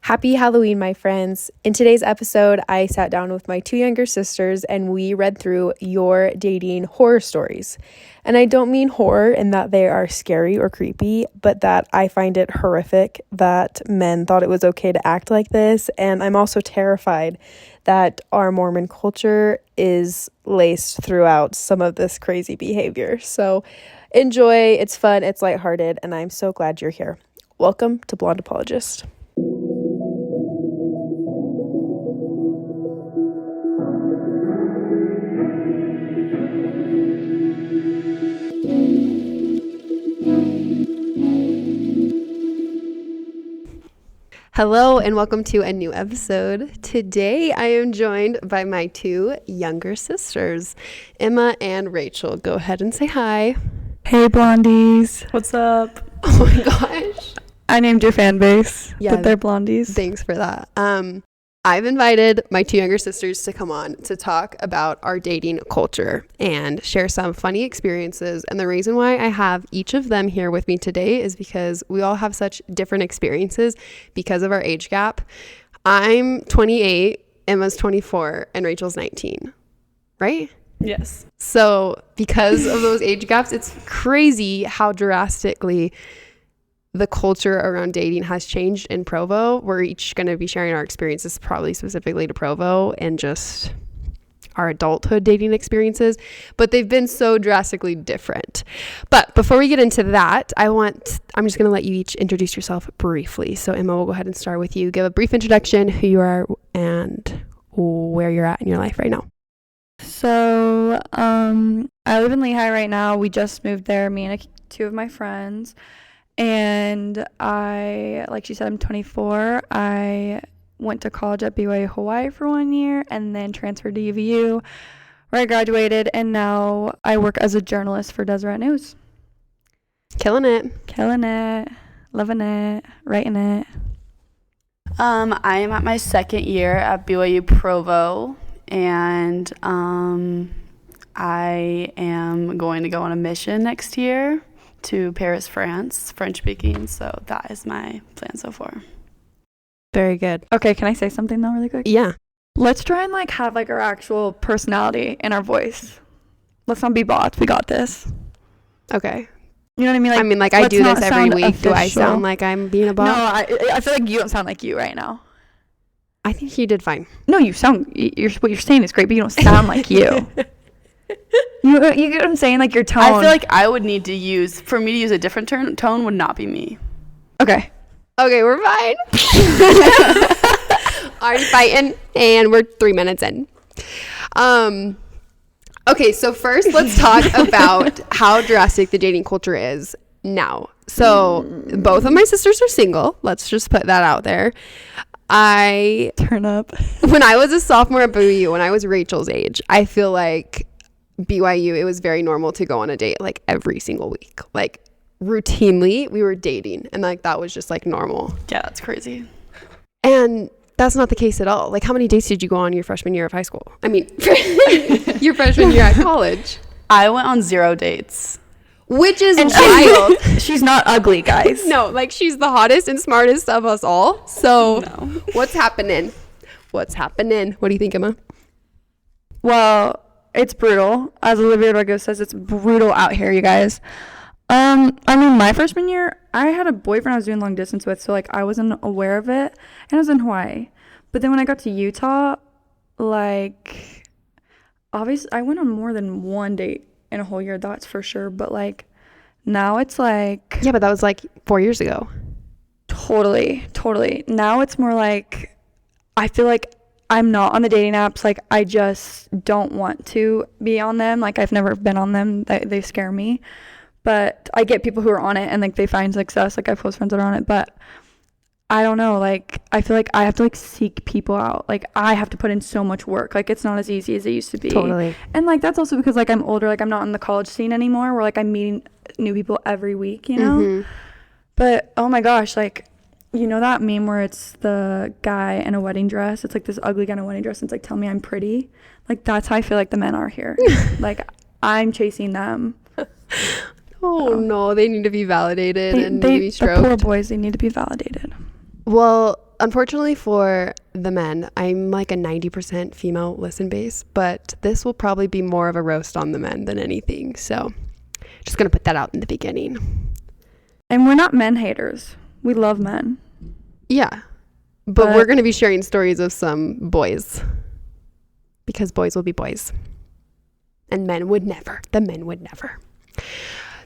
Happy Halloween, my friends. In today's episode, I sat down with my two younger sisters and we read through your dating horror stories. And I don't mean horror in that they are scary or creepy, but that I find it horrific that men thought it was okay to act like this. And I'm also terrified that our Mormon culture is laced throughout some of this crazy behavior. So enjoy, it's fun, it's lighthearted, and I'm so glad you're here. Welcome to Blonde Apologist. Hello and welcome to a new episode. Today I am joined by my two younger sisters, Emma and Rachel. Go ahead and say hi. Hey blondies. What's up? Oh my gosh. I named your fan base, but they're blondies. Thanks for that. I've invited my two younger sisters to come on to talk about our dating culture and share some funny experiences. And the reason why I have each of them here with me today is because we all have such different experiences because of our age gap. I'm 28, Emma's 24, and Rachel's 19, right? Yes. So because of those age gaps, it's crazy how drastically the culture around dating has changed in Provo. We're each going to be sharing our experiences, probably specifically to Provo and just our adulthood dating experiences, but they've been so drastically different. But before we get into that, I'm just going to let you each introduce yourself briefly. So Emma, we'll go ahead and start with you. Give a brief introduction, who you are and where you're at in your life right now. So, I live in Lehigh right now. We just moved there, me and two of my friends. And like she said, I'm 24. I went to college at BYU Hawaii for 1 year and then transferred to UVU where I graduated. And now I work as a journalist for Deseret News. Killing it. Loving it. Writing it. I am at my second year at BYU Provo. And I am going to go on a mission next year to Paris, France, French speaking. So that is my plan so far. Very good. Okay, can I say something though really quick? Yeah. Let's try and have our actual personality in our voice. Let's not be bots. We got this. Okay. You know what I mean? I do this every week. Official. Do I sound like I'm being a bot? No, I feel like you don't sound like you right now. I think you did fine. No, what you're saying is great, but you don't sound like you. You get what I'm saying? Like your tone. I feel like I would need to use a different tone would not be me. Okay, we're fine. Already fighting, and we're 3 minutes in. Okay, so first let's talk about how drastic the dating culture is now. So both of my sisters are single. Let's just put that out there. I turn up. When I was a sophomore at BYU, when I was Rachel's age, I feel like BYU, it was very normal to go on a date every single week. Routinely, we were dating, and that was just normal. Yeah, that's crazy. And that's not the case at all. How many dates did you go on your freshman year of high school? I mean, your freshman year at college. I went on 0 dates. Which is wild. She's not ugly, guys. No, she's the hottest and smartest of us all. So no. What's happening? What do you think, Emma? Well, it's brutal. As Olivia Rodrigo says, it's brutal out here, you guys. My freshman year, I had a boyfriend I was doing long distance with, so I wasn't aware of it, and I was in Hawaii. But then when I got to Utah, obviously I went on more than one date in a whole year, that's for sure. But now it's yeah, but that was 4 years ago. Totally. Now it's more I feel like I'm not on the dating apps. I just don't want to be on them. I've never been on them. They scare me. But I get people who are on it and they find success. I have close friends that are on it. But I don't know. I feel like I have to seek people out. I have to put in so much work. It's not as easy as it used to be. Totally. And that's also because I'm older. I'm not in the college scene anymore where I'm meeting new people every week, you know? Mm-hmm. But oh my gosh, you know that meme where it's the guy in a wedding dress? It's this ugly guy in a wedding dress and it's tell me I'm pretty. That's how I feel the men are here. I'm chasing them. No, they need to be validated and maybe stroked. The poor boys, they need to be validated. Well, unfortunately for the men, I'm like a 90% female listen base, but this will probably be more of a roast on the men than anything. So just going to put that out in the beginning. And we're not men haters. We love men. Yeah. But we're going to be sharing stories of some boys. Because boys will be boys. And men would never. The men would never.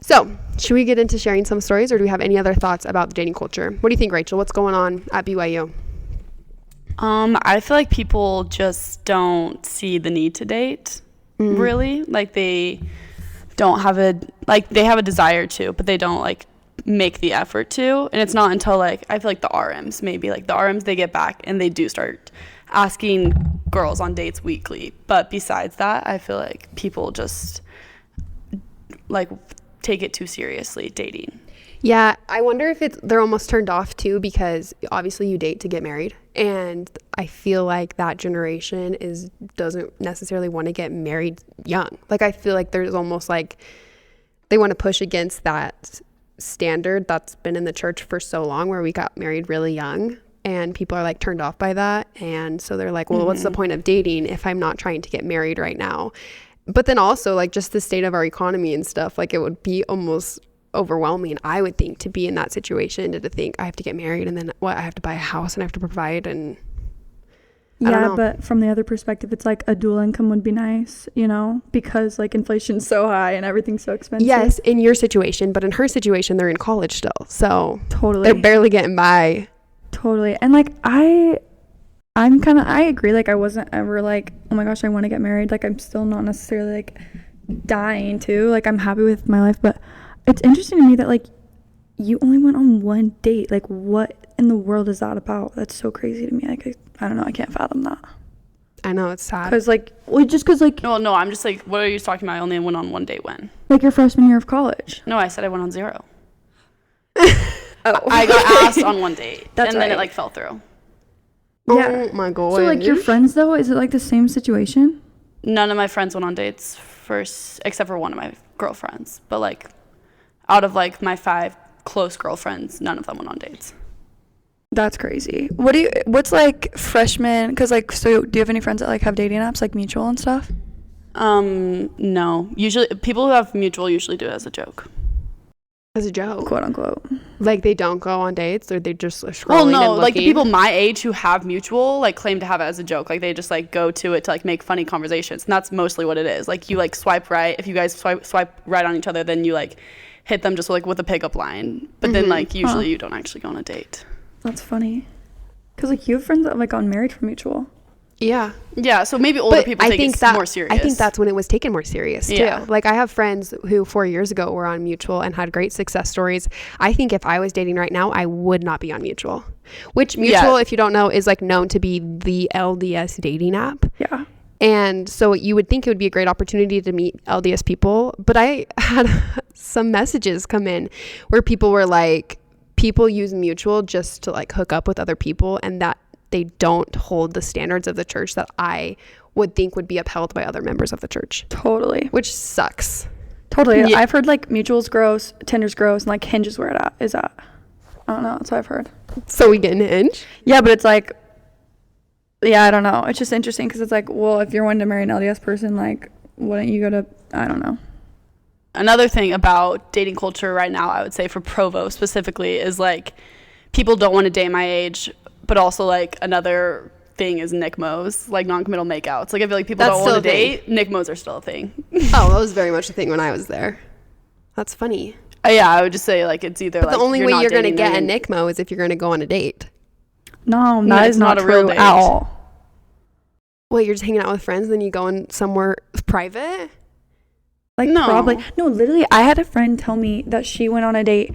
So, should we get into sharing some stories, or do we have any other thoughts about the dating culture? What do you think, Rachel? What's going on at BYU? I feel like people just don't see the need to date, really. Like, they don't have they have a desire to, but they don't, like, make the effort to. And it's not until, like, I feel like the RMs, maybe, like, the RMs, they get back and they do start asking girls on dates weekly. But besides that, I feel like people just, like, take it too seriously, dating. Yeah, I wonder if they're almost turned off too, because obviously you date to get married, and I feel like that generation doesn't necessarily want to get married young. Like, I feel like there's almost like they want to push against that standard that's been in the church for so long, where we got married really young, and people are like turned off by that, and so they're like, well, what's the point of dating if I'm not trying to get married right now? But then also, like, just the state of our economy and stuff, like, it would be almost overwhelming, I would think, to be in that situation, to think I have to get married, and then I have to buy a house and I have to provide, and I don't know. But from the other perspective, it's like a dual income would be nice, because like inflation's so high and everything's so expensive. Yes, in your situation, but in her situation, they're in college still, so totally, they're barely getting by. Totally. And like I agree. Like, I wasn't ever like, oh my gosh, I want to get married. Like, I'm still not necessarily like dying to. Like, I'm happy with my life, but it's interesting to me that like you only went on one date. Like, what in the world is that about? That's so crazy to me. Like, I don't know. I can't fathom that. I know, it's sad. Because like, No, I'm just like, what are you talking about? I only went on one date when? Like your freshman year of college. No, I said I went on 0. Oh. I got asked on one date. That's and then right. it like fell through. Yeah. Oh my god. So like your friends though, is it like the same situation? None of my friends went on dates first, except for one of my girlfriends. But like, out of like my 5 close girlfriends, none of them went on dates. That's crazy. What's like freshman? Because like, so do you have any friends that like have dating apps like Mutual and stuff? No. Usually, people who have Mutual usually do it as a joke. As a joke, quote unquote. Like, they don't go on dates, or they just are scrolling. Well, no, and like the looking? people my age who have Mutual like claim to have it as a joke. Like, they just like go to it to like make funny conversations, and that's mostly what it is. Like, you like swipe right. If you guys swipe right on each other, then you like hit them just like with a pickup line. But then like usually you don't actually go on a date. That's funny. Because like you have friends that have like gotten married from Mutual. Yeah. Yeah, so maybe older people take it more serious. I think that's when it was taken more serious too. Yeah. Like, I have friends who 4 years ago were on Mutual and had great success stories. I think if I was dating right now, I would not be on Mutual. Which Mutual, if you don't know, is like known to be the LDS dating app. Yeah. And so you would think it would be a great opportunity to meet LDS people. But I had some messages come in where people were like, people use Mutual just to like hook up with other people, and that they don't hold the standards of the church that I would think would be upheld by other members of the church. Totally. Which sucks. Totally. Yeah. I've heard like Mutual's gross, Tinder's gross, and like Hinge is where it is at. I don't know. That's what I've heard. So we get into Hinge? Yeah, but it's like, yeah, I don't know. It's just interesting because it's like, well, if you're wanting to marry an LDS person, like, wouldn't you go to, I don't know. Another thing about dating culture right now, I would say for Provo specifically, is like people don't want to date my age, but also like another thing is NICMOs, like non-committal makeouts. Like, I feel like people don't want to date. NICMOs are still a thing. Oh, that was very much a thing when I was there. That's funny. Yeah, I would just say like it's either but like the only way you're going to get a a NICMO is if you're going to go on a date. No, that is not a real true date at all. Well, you're just hanging out with friends, then you go in somewhere private? Like, No. probably. No, literally, I had a friend tell me that she went on a date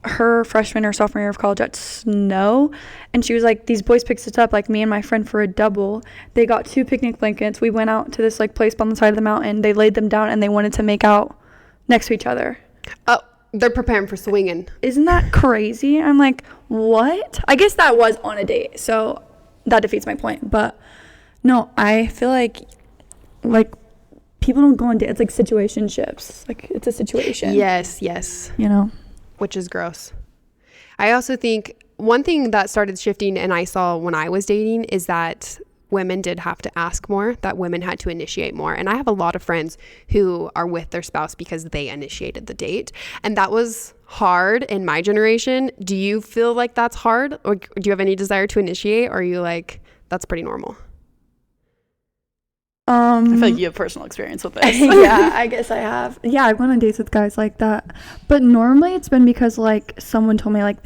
her freshman or sophomore year of college at Snow, and she was like, these boys picked us up, like me and my friend, for a double. They got 2 picnic blankets. We went out to this like place on the side of the mountain. They laid them down and they wanted to make out next to each other. Oh, they're preparing for swinging. Isn't that crazy? I'm like, what? I guess that was on a date, so that defeats my point. But no, I feel like people don't go on dates. It's like situationships. Like, it's a situation. Yes. You know? Which is gross. I also think one thing that started shifting and I saw when I was dating is that women did have to ask more, that women had to initiate more. And I have a lot of friends who are with their spouse because they initiated the date. And that was hard in my generation. Do you feel like that's hard? Or do you have any desire to initiate? Or are you like, that's pretty normal? I feel like you have personal experience with this. Yeah, I guess I have. Yeah, I've gone on dates with guys like that. But normally it's been because like someone told me like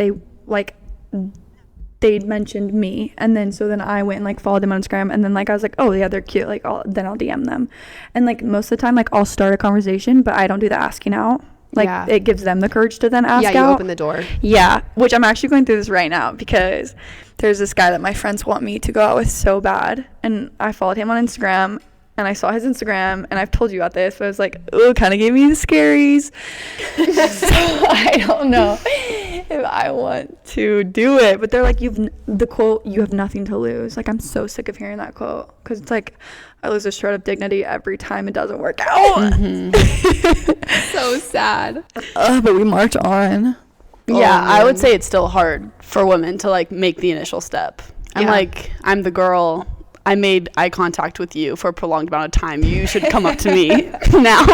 they'd mentioned me, and then I went and like followed them on Instagram, and then like I was like, oh yeah, they're cute, like I'll DM them. And like most of the time like I'll start a conversation, but I don't do the asking out. Like it gives them the courage to then ask out. Yeah, you open the door. Yeah, which I'm actually going through this right now because there's this guy that my friends want me to go out with so bad, and I followed him on Instagram. And I saw his Instagram, and I've told you about this, but I was like, oh, kind of gave me the scaries. So I don't know if I want to do it. But they're like, the quote, you have nothing to lose. Like, I'm so sick of hearing that quote. Because it's like, I lose a shred of dignity every time it doesn't work out. So sad. But we march on. Yeah, I would say it's still hard for women to like make the initial step. I'm the girl. I made eye contact with you for a prolonged amount of time. You should come up to me now.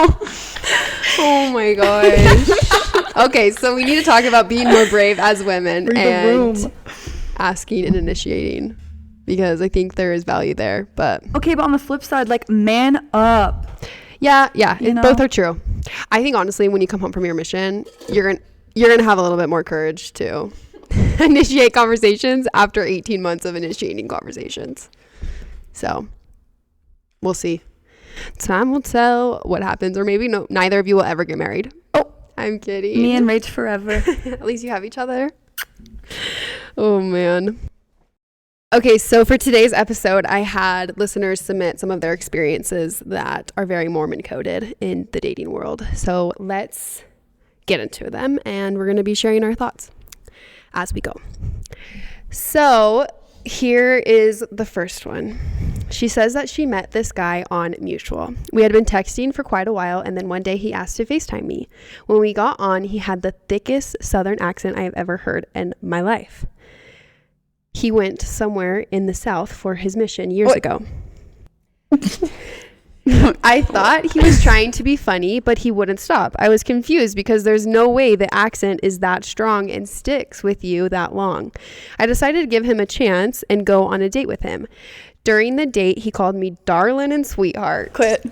Oh my gosh. Okay, so we need to talk about being more brave as women and asking and initiating, because I think there is value there. But okay, but on the flip side, like, man up. Yeah, both are true. I think honestly, when you come home from your mission, you're gonna have a little bit more courage to initiate conversations after 18 months of initiating conversations. So we'll see. Time will tell what happens, or maybe neither of you will ever get married. Oh, I'm kidding. Me and Rach forever. At least you have each other. Oh man. Okay, so for today's episode, I had listeners submit some of their experiences that are very Mormon coded in the dating world. So let's get into them, and we're going to be sharing our thoughts as we go. So here is the first one. She says that she met this guy on Mutual. We had been texting for quite a while, and then one day he asked to FaceTime me. When we got on, he had the thickest Southern accent I have ever heard in my life. He went somewhere in the South for his mission years ago. I thought he was trying to be funny, but he wouldn't stop. I was confused because there's no way the accent is that strong and sticks with you that long. I decided to give him a chance and go on a date with him. During the date, he called me darling and sweetheart. Quit.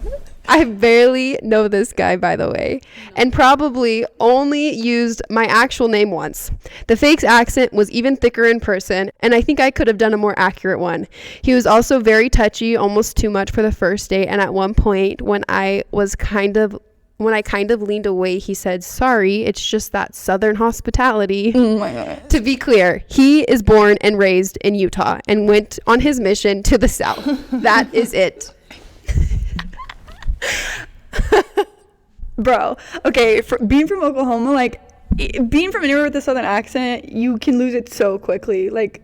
I barely know this guy, by the way, and probably only used my actual name once. The fake accent was even thicker in person, and I think I could have done a more accurate one. He was also very touchy, almost too much for the first date, and at one point when I kind of leaned away, he said, "Sorry, it's just that Southern hospitality." Oh my God. To be clear, he is born and raised in Utah and went on his mission to the South. That is it. Bro, okay, being from Oklahoma, like, being from anywhere with a Southern accent, you can lose it so quickly. Like,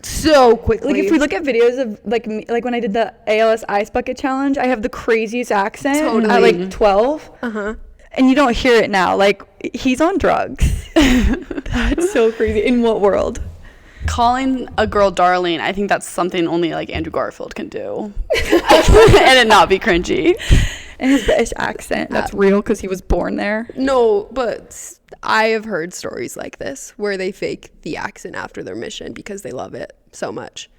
so quickly. Like, if we look at videos of like me, like when I did the ALS Ice Bucket Challenge, I have the craziest accent at like 12. And you don't hear it now. Like, he's on drugs. That's so crazy. In what world? Calling a girl darling, I think that's something only like Andrew Garfield can do. And it not be cringy. And his British accent, that's real because he was born there. No, but I have heard stories like this where they fake the accent after their mission because they love it so much.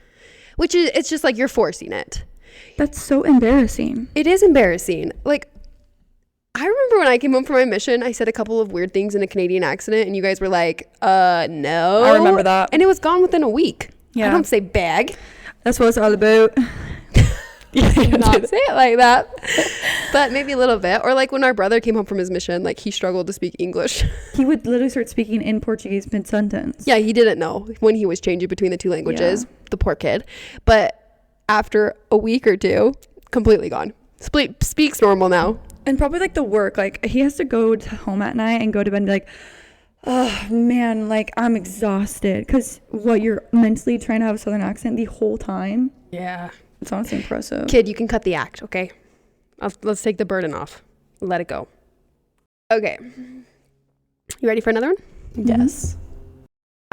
Which is, it's just like you're forcing it. That's so embarrassing. It is embarrassing. Like, I remember when I came home from my mission, I said a couple of weird things in a Canadian accent, and you guys were like, no. I remember that. And it was gone within a week. Yeah. I don't say bag. That's what it's all about. Not say it like that. But maybe a little bit. Or like when our brother came home from his mission, like he struggled to speak English. He would literally start speaking in Portuguese mid-sentence. Yeah, he didn't know when he was changing between the two languages, the poor kid. But after a week or two, completely gone. Speaks normal now. And probably like the work, like he has to go to home at night and go to bed and be like, oh man, like I'm exhausted. Because what, you're mentally trying to have a Southern accent the whole time? Yeah. It's honestly impressive. Kid, you can cut the act, okay? Let's take the burden off. Let it go. Okay. You ready for another one? Yes.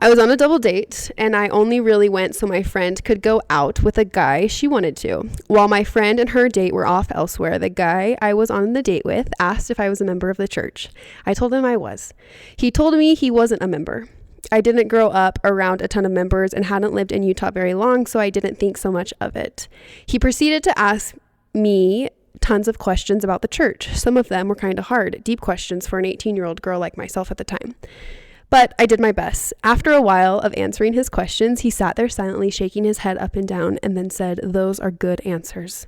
I was on a double date, and I only really went so my friend could go out with a guy she wanted to. While my friend and her date were off elsewhere, the guy I was on the date with asked if I was a member of the church. I told him I was. He told me he wasn't a member. I didn't grow up around a ton of members and hadn't lived in Utah very long, so I didn't think so much of it. He proceeded to ask me tons of questions about the church. Some of them were kind of hard, deep questions for an 18-year-old girl like myself at the time. But I did my best. After a while of answering his questions, he sat there silently shaking his head up and down and then said, "Those are good answers."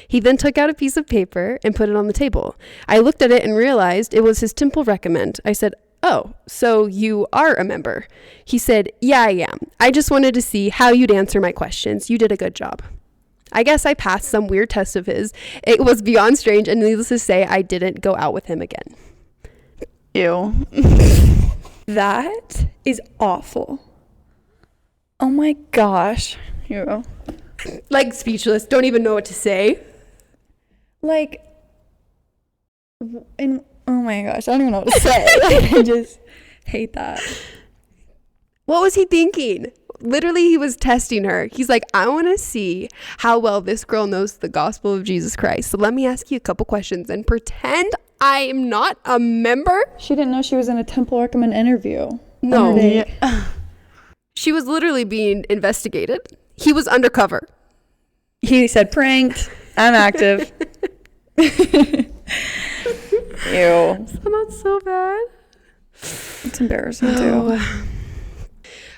He then took out a piece of paper and put it on the table. I looked at it and realized it was his temple recommend. I said, "Oh, so you are a member?" He said, "Yeah, I am. I just wanted to see how you'd answer my questions. You did a good job." I guess I passed some weird test of his. It was beyond strange, and needless to say, I didn't go out with him again. Ew. That is awful. Oh my gosh. Ew. Like, speechless. Don't even know what to say. Like, and oh my gosh, I don't even know what to say. Like, I just hate that. What was he thinking? Literally, he was testing her. He's like, I want to see how well this girl knows the gospel of Jesus Christ. So let me ask you a couple questions and pretend I am not a member. She didn't know she was in a temple recommend interview. No. Yeah. She was literally being investigated. He was undercover. He said, pranked. I'm active. Ew. So that's so bad. It's embarrassing too.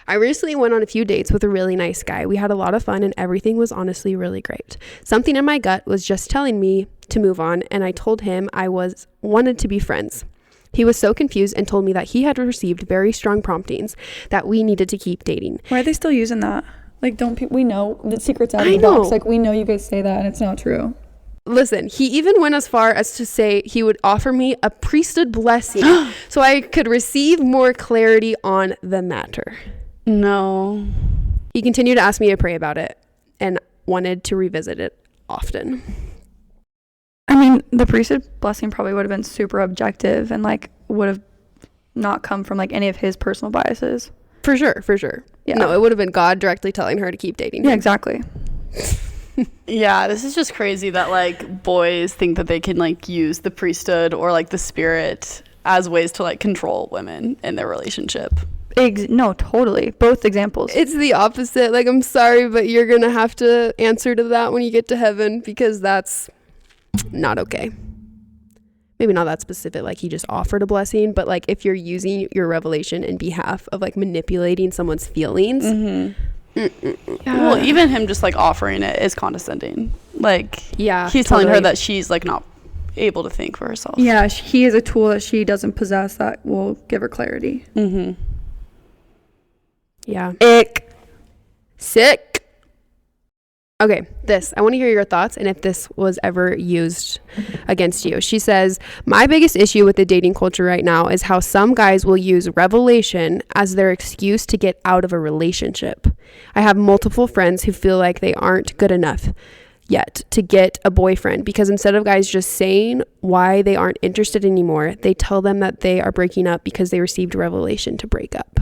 I recently went on a few dates with a really nice guy. We had a lot of fun and everything was honestly really great. Something in my gut was just telling me to move on, and I told him I wanted to be friends. He was so confused and told me that he had received very strong promptings that we needed to keep dating. Why are they still using that? Like, we know the secret's out of I the know. box. Like, we know you guys say that and it's not true. Listen, he even went as far as to say he would offer me a priesthood blessing so I could receive more clarity on the matter. No. He continued to ask me to pray about it and wanted to revisit it often. I mean, the priesthood blessing probably would have been super objective and like would have not come from like any of his personal biases. For sure. Yeah. No, it would have been God directly telling her to keep dating him. Yeah, exactly. Yeah, this is just crazy that like boys think that they can like use the priesthood or like the spirit as ways to like control women in their relationship. No, totally. Both examples. It's the opposite. Like, I'm sorry, but you're going to have to answer to that when you get to heaven because that's not okay. Maybe not that specific, like he just offered a blessing, but like if you're using your revelation in behalf of like manipulating someone's feelings. Yeah. Well, even him just like offering it is condescending. Like, yeah, he's telling her that she's like not able to think for herself. Yeah, he is a tool that she doesn't possess that will give her clarity. Yeah. Ick. Sick. Okay, I want to hear your thoughts and if this was ever used against you. She says, my biggest issue with the dating culture right now is how some guys will use revelation as their excuse to get out of a relationship. I have multiple friends who feel like they aren't good enough yet to get a boyfriend because instead of guys just saying why they aren't interested anymore, they tell them that they are breaking up because they received revelation to break up.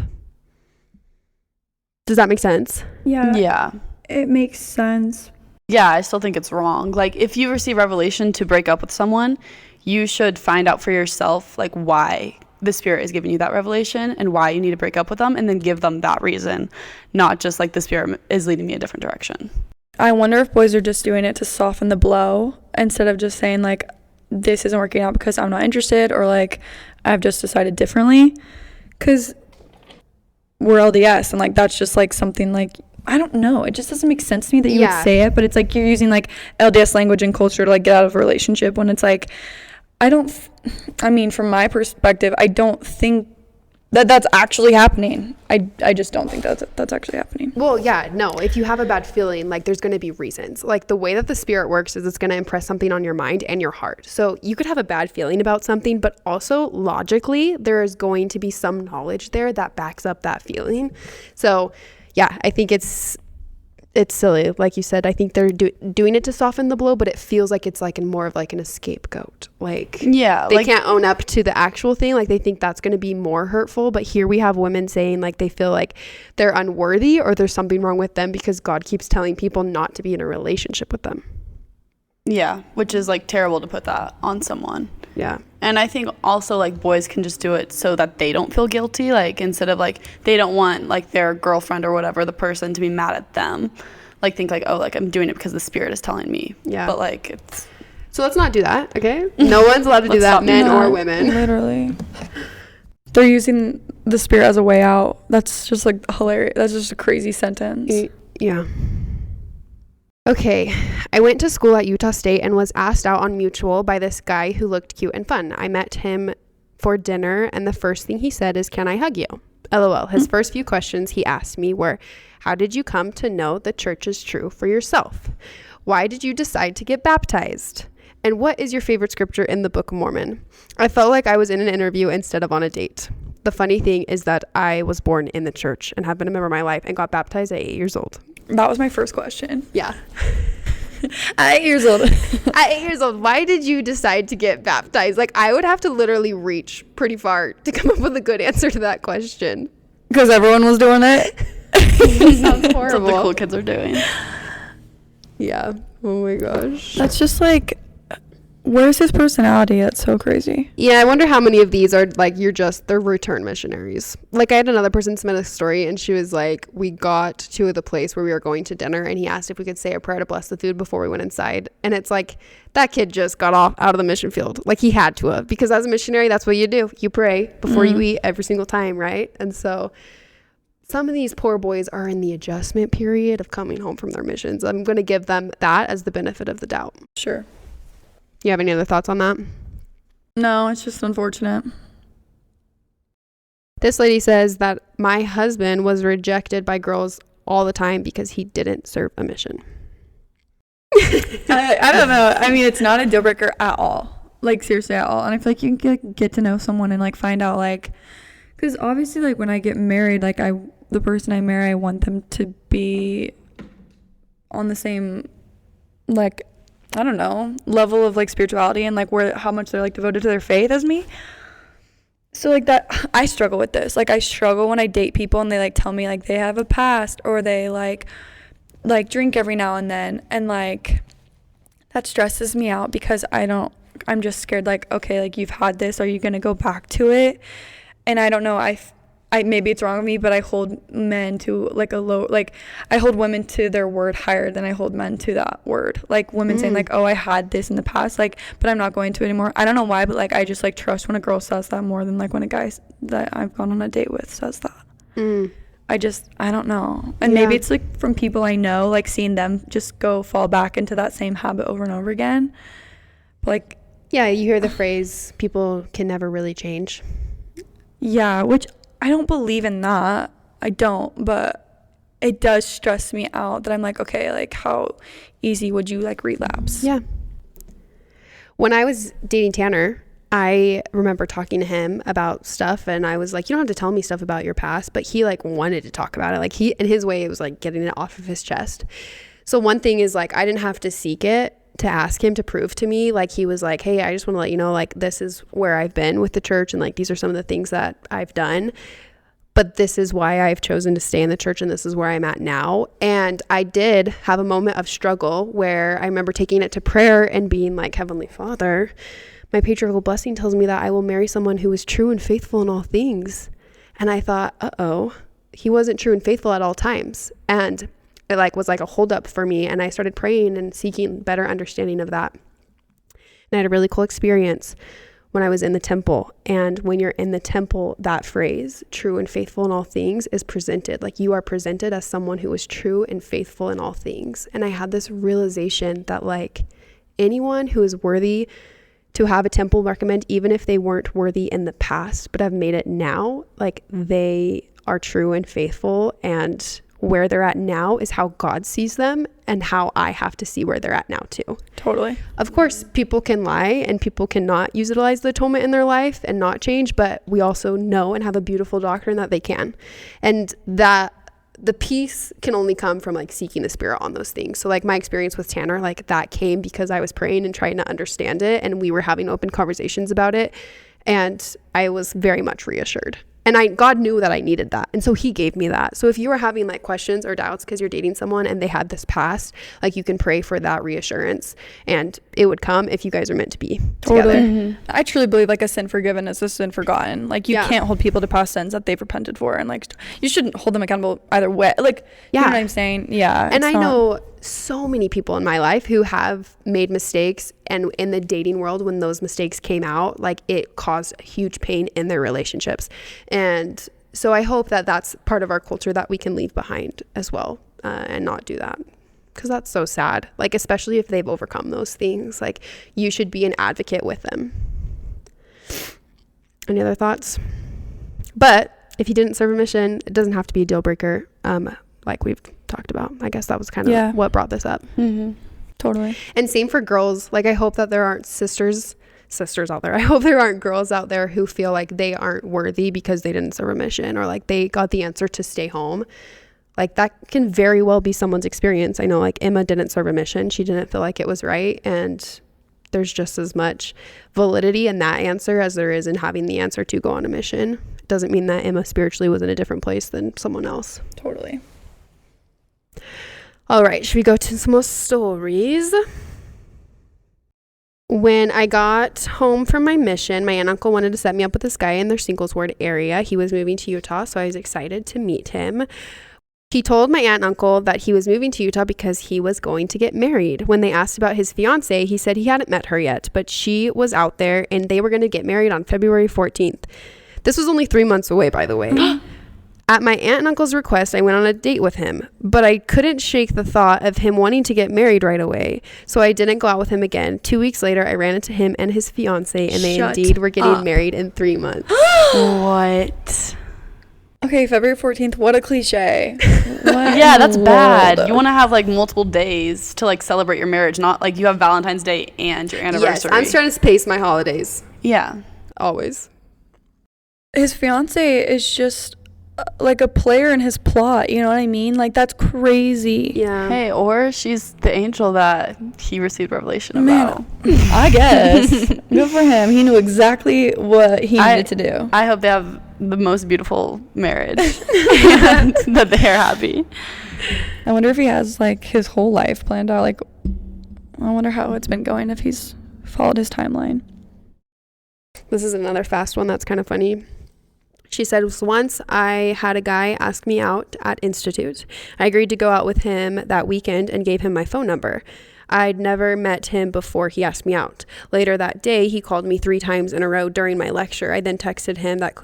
Does that make sense? Yeah. It makes sense. Yeah, I still think it's wrong. Like, if you receive revelation to break up with someone, you should find out for yourself, like, why the spirit is giving you that revelation and why you need to break up with them, and then give them that reason, not just, like, the spirit is leading me a different direction. I wonder if boys are just doing it to soften the blow instead of just saying, like, this isn't working out because I'm not interested or, like, I've just decided differently. Because we're LDS and, like, that's just, like, something, like, I don't know. It just doesn't make sense to me that you would say it, but it's like you're using like LDS language and culture to like get out of a relationship when it's like, I mean, from my perspective, I don't think that that's actually happening. I just don't think that's actually happening. Well, yeah, no. If you have a bad feeling, like there's going to be reasons. Like the way that the spirit works is it's going to impress something on your mind and your heart. So you could have a bad feeling about something, but also logically, there is going to be some knowledge there that backs up that feeling. So yeah, I think it's it's silly. Like you said, I think they're doing it to soften the blow, but it feels like it's like more of like an scapegoat. Like, yeah, they like, can't own up to the actual thing. Like, they think that's going to be more hurtful. But here we have women saying like they feel like they're unworthy or there's something wrong with them because God keeps telling people not to be in a relationship with them. yeah, which is like terrible to put that on someone. Yeah. And I think also like boys can just do it so that they don't feel guilty, like instead of like they don't want like their girlfriend or whatever, the person, to be mad at them, like think like, oh, like I'm doing it because the Spirit is telling me. Yeah. But like it's, So let's not do that, okay? No one's allowed to do Let's that, stop men No, or women. Literally. They're using the Spirit as a way out. That's just like hilarious. That's just a crazy sentence. Yeah. Okay, I went to school at Utah State and was asked out on Mutual by this guy who looked cute and fun. I met him for dinner, and the first thing he said is, "Can I hug you?" LOL. His first few questions he asked me were, how did you come to know the church is true for yourself? Why did you decide to get baptized? And what is your favorite scripture in the Book of Mormon? I felt like I was in an interview instead of on a date. The funny thing is that I was born in the church and have been a member of my life and got baptized at 8 years old. That was my first question. Yeah. At 8 years old. At 8 years old, why did you decide to get baptized? Like, I would have to literally reach pretty far to come up with a good answer to that question. Because everyone was doing it. Sounds that's what horrible. the cool kids are doing. Yeah. Oh my gosh. That's just like, where's his personality? That's so crazy. Yeah, I wonder how many of these are like they're return missionaries. Like, I had another person submit a story and she was like, we got to the place where we were going to dinner and he asked if we could say a prayer to bless the food before we went inside. And it's like, that kid just got out of the mission field. Like, he had to have, because as a missionary, that's what you do. You pray before you eat every single time, right? And so some of these poor boys are in the adjustment period of coming home from their missions. I'm going to give them that as the benefit of the doubt. Sure. You have any other thoughts on that? No, it's just unfortunate. This lady says that my husband was rejected by girls all the time because he didn't serve a mission. I don't know. I mean, it's not a deal breaker at all. Like, seriously, at all. And I feel like you can get to know someone and like find out, like, because obviously, like, when I get married, like, the person I marry, I want them to be on the same, like, I don't know, level of like spirituality and like how much they're like devoted to their faith as me. So like that, I struggle with this. Like, I struggle when I date people and they like tell me like they have a past or they like drink every now and then, and like that stresses me out because I'm just scared, like, okay, like, you've had this, are you gonna go back to it? And I don't know, I maybe it's wrong of me, but I hold men to like I hold women to their word higher than I hold men to that word. Like, women saying like, oh, I had this in the past, like, but I'm not going to anymore. I don't know why, but like, I just like trust when a girl says that more than like when a guy that I've gone on a date with says that. I don't know. And maybe it's like from people I know, like seeing them just fall back into that same habit over and over again. But like, Yeah, you hear the phrase, people can never really change. Yeah, which I don't believe in that. I don't, but it does stress me out that I'm like, okay, like, how easy would you like relapse? Yeah. When I was dating Tanner, I remember talking to him about stuff and I was like, you don't have to tell me stuff about your past, but he like wanted to talk about it. Like, he, in his way, it was like getting it off of his chest. So one thing is like, I didn't have to seek it to ask him to prove to me. Like, he was like, hey, I just want to let you know, like, this is where I've been with the church and like these are some of the things that I've done, but this is why I've chosen to stay in the church and this is where I'm at now. And I did have a moment of struggle where I remember taking it to prayer and being like, Heavenly Father, my patriarchal blessing tells me that I will marry someone who is true and faithful in all things. And I thought, he wasn't true and faithful at all times. And it like was like a holdup for me, and I started praying and seeking better understanding of that. And I had a really cool experience when I was in the temple. And when you're in the temple, that phrase, true and faithful in all things, is presented. Like, you are presented as someone who is true and faithful in all things. And I had this realization that like anyone who is worthy to have a temple recommend, even if they weren't worthy in the past but have made it now, like, they are true and faithful, and where they're at now is how God sees them and how I have to see where they're at now too. Totally. Of course, people can lie and people cannot utilize the atonement in their life and not change, but we also know and have a beautiful doctrine that they can. And that the peace can only come from like seeking the spirit on those things. So like my experience with Tanner, like that came because I was praying and trying to understand it, and we were having open conversations about it, and I was very much reassured. And God knew that I needed that. And so he gave me that. So if you are having like questions or doubts because you're dating someone and they had this past, like you can pray for that reassurance, and it would come if you guys are meant to be together. Totally. I truly believe like a sin forgiven is a sin forgotten. Like you Yeah. can't hold people to past sins that they've repented for, and like you shouldn't hold them accountable either way. Like, you know what I'm saying? Yeah. And I know so many people in my life who have made mistakes, and in the dating world, when those mistakes came out, like it caused huge pain in their relationships. And so I hope that that's part of our culture that we can leave behind as well, and not do that, because that's so sad. Like, especially if they've overcome those things, like you should be an advocate with them. Any other thoughts? But if he didn't serve a mission, it doesn't have to be a deal breaker. Like we've talked about. I guess that was kind of what brought this up. Totally. And same for girls. Like I hope that there aren't sisters out there. I hope there aren't girls out there who feel like they aren't worthy because they didn't serve a mission, or like they got the answer to stay home. Like that can very well be someone's experience. I know like Emma didn't serve a mission. She didn't feel like it was right. And there's just as much validity in that answer as there is in having the answer to go on a mission. It doesn't mean that Emma spiritually was in a different place than someone else. Totally. All right, should we go to some more stories? When I got home from my mission, my aunt and uncle wanted to set me up with this guy in their Singles Ward area. He was moving to Utah, so I was excited to meet him. He told my aunt and uncle that he was moving to Utah because he was going to get married. When they asked about his fiance, he said he hadn't met her yet, but she was out there and they were going to get married on February 14th. This was only 3 months away, by the way. At my aunt and uncle's request, I went on a date with him, but I couldn't shake the thought of him wanting to get married right away, so I didn't go out with him again. 2 weeks later, I ran into him and his fiance, and they indeed were getting married in 3 months. What? Okay, February 14th. What a cliche. What Yeah, that's bad. You want to have like multiple days to like celebrate your marriage, not like you have Valentine's Day and your anniversary. Yes, I'm trying to space my holidays. Yeah. Always. His fiance is just like a player in his plot, you know what I mean? Like that's crazy. Yeah. Hey, or she's the angel that he received revelation about. I guess. Good for him. He knew exactly what he needed to do. I hope they have the most beautiful marriage and that they're happy. I wonder if he has like his whole life planned out. Like, I wonder how it's been going if he's followed his timeline. This is another fast one that's kind of funny. She said, once I had a guy ask me out at Institute. I agreed to go out with him that weekend and gave him my phone number. I'd never met him before he asked me out. Later that day, he called me 3 times in a row during my lecture. I then texted him that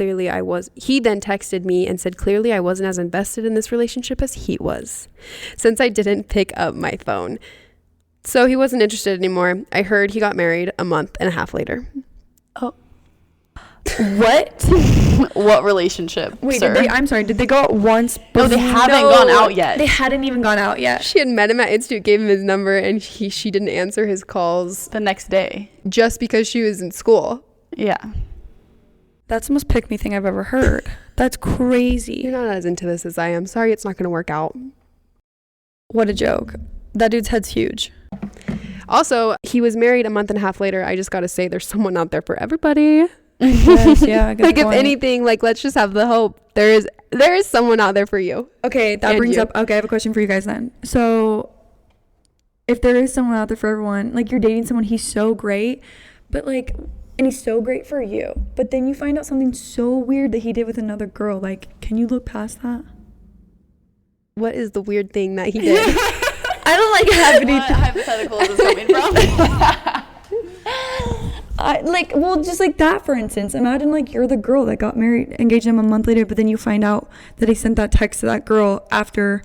he then texted me and said clearly I wasn't as invested in this relationship as he was, since I didn't pick up my phone. So he wasn't interested anymore. I heard he got married a month and a half later. Oh. What? What relationship? Wait, sir? I'm sorry, did they go out once? No, they haven't gone out yet. They hadn't even gone out yet. She had met him at Institute, gave him his number, and she didn't answer his calls The next day. just because she was in school. Yeah. That's the most pick-me thing I've ever heard. That's crazy. You're not as into this as I am. Sorry, it's not going to work out. What a joke. That dude's head's huge. Also, he was married a month and a half later. I just got to say, there's someone out there for everybody. Yes, yeah. Good Like, if point. anything, like, let's just have the hope. There is someone out there for you. Okay, that And brings you. up. Okay, I have a question for you guys then. So, if there is someone out there for everyone, like you're dating someone, he's so great, but like, and he's so great for you, but then you find out something so weird that he did with another girl. Like, can you look past that? What is the weird thing that he did? I don't like have any. What hypothetical is this coming from? Well, just like that, for instance. Imagine like you're the girl that got married, engaged him a month later, but then you find out that he sent that text to that girl after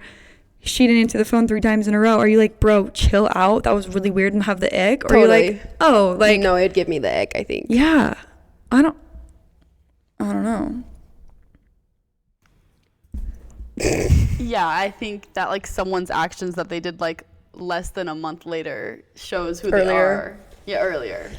she didn't answer the phone 3 times in a row. Are you like, bro, chill out? That was really weird and have the ick? Or Totally. are you like, oh, like, no, it'd give me the ick, I think. yeah, I don't know. Yeah, I think that like someone's actions that they did like less than a month later shows who they are. Yeah, earlier.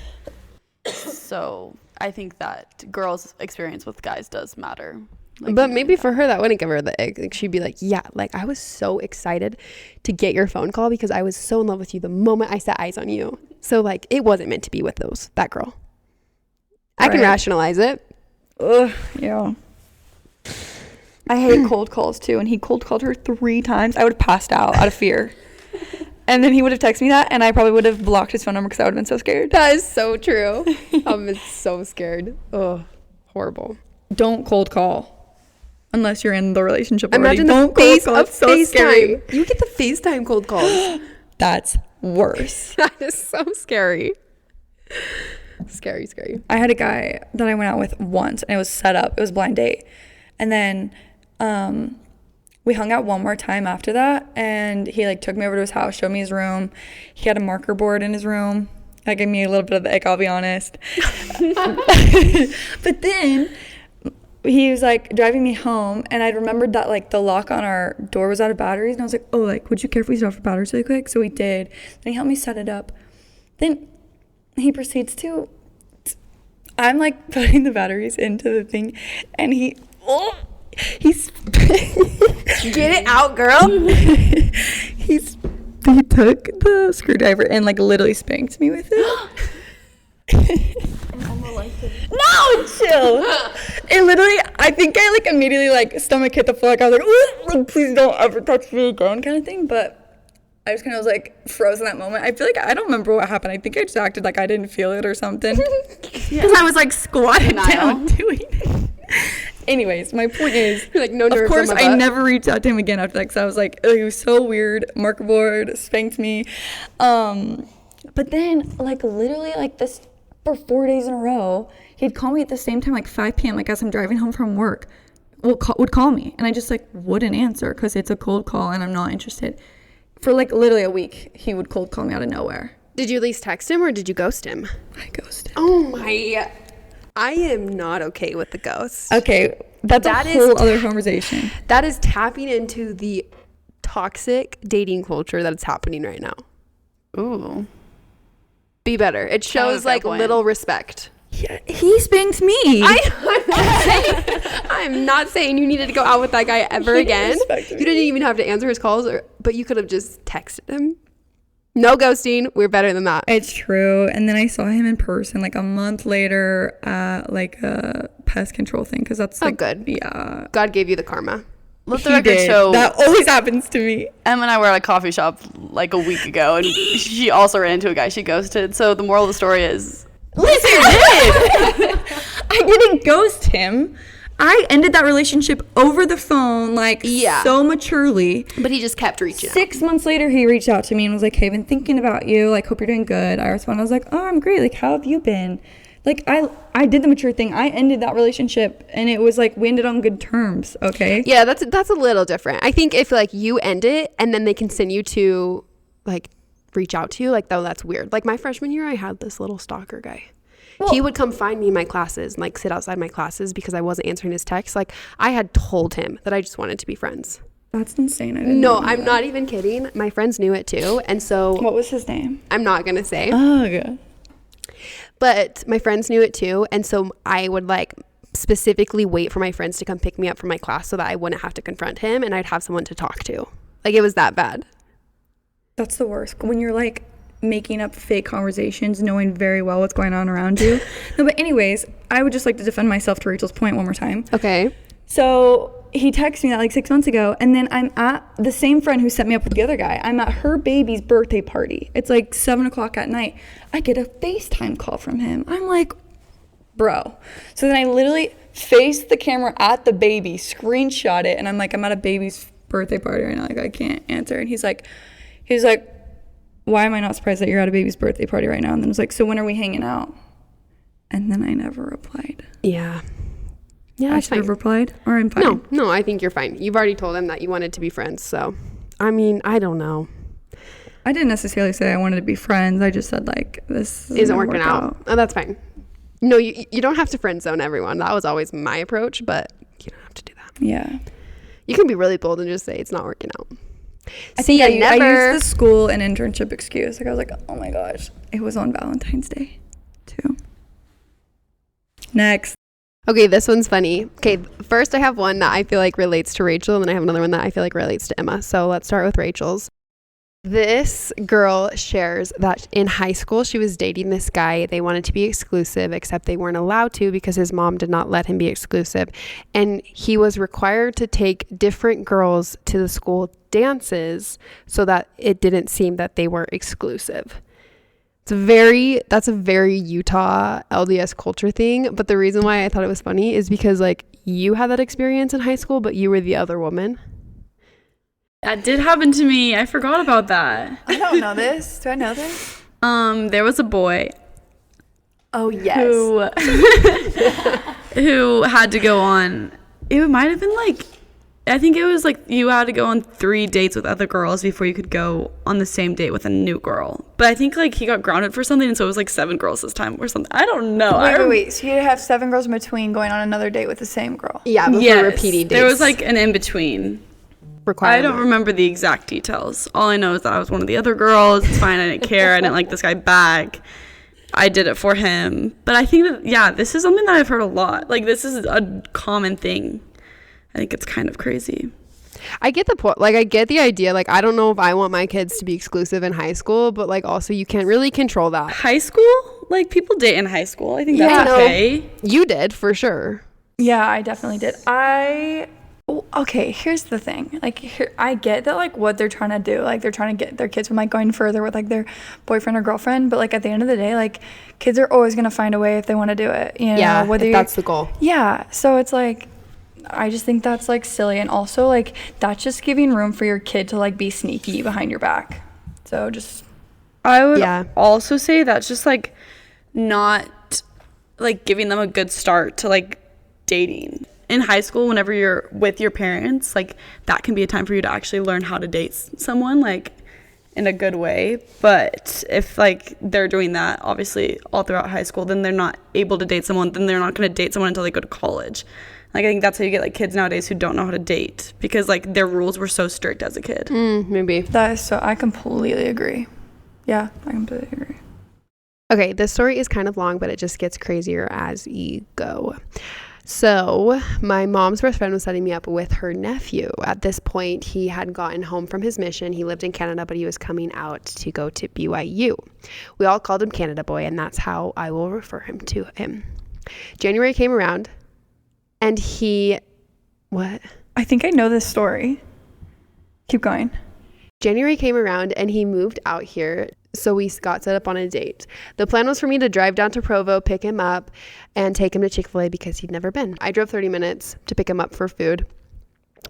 So I think that girls' experience with guys does matter. Like, But maybe for her, that wouldn't give her the ick. Like, she'd be like, yeah, like, I was so excited to get your phone call because I was so in love with you the moment I set eyes on you. So, like, it wasn't meant to be with that girl. I can Right. rationalize it. Ugh, yeah. I hate cold calls too, and he cold called her 3 times. I would have passed out of fear. And then he would have texted me that, and I probably would have blocked his phone number because I would have been so scared. That is so true. I've been so scared. Oh, horrible. Don't cold call unless you're in the relationship already. Imagine Don't the face cold call. of It's so scary. FaceTime. You get the FaceTime cold calls. That's worse. That is so scary. Scary. I had a guy that I went out with once, and it was set up. It was a blind date. And then we hung out one more time after that, and he like took me over to his house, showed me his room. He had a marker board in his room. That gave me a little bit of the ick, I'll be honest. But then he was like driving me home, and I remembered that like the lock on our door was out of batteries, and I was like, oh, like, would you care if we switched off the batteries really quick? So we did. Then he helped me set it up. Then he proceeds to, I'm like putting the batteries into the thing, and he's Get it out, girl. he took the screwdriver and like literally spanked me with it. No, chill. It literally, I think I like immediately like stomach hit the floor. Like I was like, ooh, like, please don't ever touch me again, kind of thing. But I just kind of was like froze in that moment. I feel like I don't remember what happened. I think I just acted like I didn't feel it or something. Because I was like squatted down doing it. Anyways, my point is, You're like, no nerves of course, on my I butt. never reached out to him again after that because I was like, oh, he was so weird. Marker board, spanked me. But then, like, literally, like, this for 4 days in a row, he'd call me at the same time, like 5 p.m., like, as I'm driving home from work, would call me. And I just, like, wouldn't answer because it's a cold call and I'm not interested. For, like, literally a week, he would cold call me out of nowhere. Did you at least text him or did you ghost him? I ghosted. Oh, my. I am not okay with the ghost. Okay, that's That a is whole other conversation. That is tapping into the toxic dating culture that is happening right now. Ooh. Be better. It shows fair like point. little respect. Yeah, he spanked me. I'm not saying you needed to go out with that guy ever He again. respected You didn't even have to answer his calls, but you could have just texted him. No ghosting. We're better than that. It's true. And then I saw him in person like a month later at like a pest control thing because that's like good. Yeah. God gave you the karma. Let the He record did. show. That always happens to me. Em and I were at a coffee shop like a week ago, and she also ran into a guy she ghosted. So the moral of the story is, Listen, I didn't ghost him. I ended that relationship over the phone, like so maturely. But he just kept reaching out. 6 months later, he reached out to me and was like, "Hey, I've been thinking about you. Like, hope you're doing good." I responded, I was like, "Oh, I'm great. Like, how have you been?" Like, I did the mature thing. I ended that relationship, and it was like we ended on good terms. Okay. Yeah, that's a little different. I think if like you end it and then they continue to like reach out to you, like though that's weird. Like my freshman year, I had this little stalker guy. He would come find me in my classes and like sit outside my classes because I wasn't answering his texts. Like I had told him that I just wanted to be friends. That's insane. I didn't No, know I'm that. not even kidding. My friends knew it too. And so What was his name? I'm not going to say, Oh, good. but my friends knew it too. And so I would like specifically wait for my friends to come pick me up from my class so that I wouldn't have to confront him and I'd have someone to talk to. Like it was that bad. That's the worst. When you're like making up fake conversations, knowing very well what's going on around you. No, but anyways, I would just like to defend myself to Rachel's point one more time. Okay. So he texted me that like 6 months ago, and then I'm at the same friend who set me up with the other guy. I'm at her baby's birthday party. It's like 7:00 at night. I get a FaceTime call from him. I'm like, bro. So then I literally faced the camera at the baby, screenshot it, and I'm like, I'm at a baby's birthday party right now. Like I can't answer. And he's like, why am I not surprised that you're at a baby's birthday party right now? And then it's like, so when are we hanging out? And then I never replied. Yeah. Yeah, I should have replied, or I'm fine. No, I think you're fine. You've already told him that you wanted to be friends. So, I mean, I don't know. I didn't necessarily say I wanted to be friends. I just said like this Isn't working out. Oh, that's fine. No, you don't have to friend zone everyone. That was always my approach, but you don't have to do that. Yeah. You can be really bold and just say it's not working out. I think I used the school and internship excuse. Like I was like, oh my gosh, it was on Valentine's Day too. Next. Okay, this one's funny. Okay, first I have one that I feel like relates to Rachel, and then I have another one that I feel like relates to Emma. So let's start with Rachel's. This girl shares that in high school she was dating this guy. They wanted to be exclusive, except they weren't allowed to because his mom did not let him be exclusive. And he was required to take different girls to the school dances so that it didn't seem that they were exclusive. That's a very Utah LDS culture thing. But the reason why I thought it was funny is because like you had that experience in high school, but you were the other woman. That did happen to me. I forgot about that. I don't know this. Do I know this? There was a boy Oh, yes. who had to go on. It might have been like, I think it was like you had to go on 3 dates with other girls before you could go on the same date with a new girl. But I think like he got grounded for something, and so it was like 7 girls this time or something. I don't know. Wait. So you have 7 girls in between going on another date with the same girl. Yeah, before Yes, repeating dates. there was like an in between. Requirement. I don't remember the exact details. All I know is that I was one of the other girls. It's fine. I didn't care. I didn't like this guy back. I did it for him. But I think that, yeah, this is something that I've heard a lot. Like, this is a common thing. I think it's kind of crazy. I get the point. Like, I get the idea. Like, I don't know if I want my kids to be exclusive in high school, but like also you can't really control that. High school? Like, people date in high school. I think that's okay. You did, for sure. Yeah, I definitely did. Okay, here's the thing. Like, I get that, like, what they're trying to do. Like, they're trying to get their kids from, like, going further with, like, their boyfriend or girlfriend. But, like, at the end of the day, like, kids are always going to find a way if they want to do it. You know, Yeah, whether if that's the goal. Yeah, so it's, like, I just think that's, like, silly. And also, like, that's just giving room for your kid to, like, be sneaky behind your back. So just... I would also say that's just, like, not, like, giving them a good start to, like, dating. In high school, whenever you're with your parents, like, that can be a time for you to actually learn how to date someone, like, in a good way. But if, like, they're doing that, obviously, all throughout high school, then they're not able to date someone. Then they're not going to date someone until they go to college. Like, I think that's how you get, like, kids nowadays who don't know how to date because, like, their rules were so strict as a kid. Maybe. That is so... I completely agree. Yeah, I completely agree. Okay, this story is kind of long, but it just gets crazier as you go. So my mom's best friend was setting me up with her nephew. At this point, he had gotten home from his mission. He lived in Canada, but he was coming out to go to BYU. We all called him Canada Boy, and that's how I will refer to him. January came around, and what? I think I know this story. Keep going. January came around, and he moved out here. So we got set up on a date. The plan was for me to drive down to Provo, pick him up, and take him to Chick-fil-A because he'd never been. I drove 30 minutes to pick him up for food.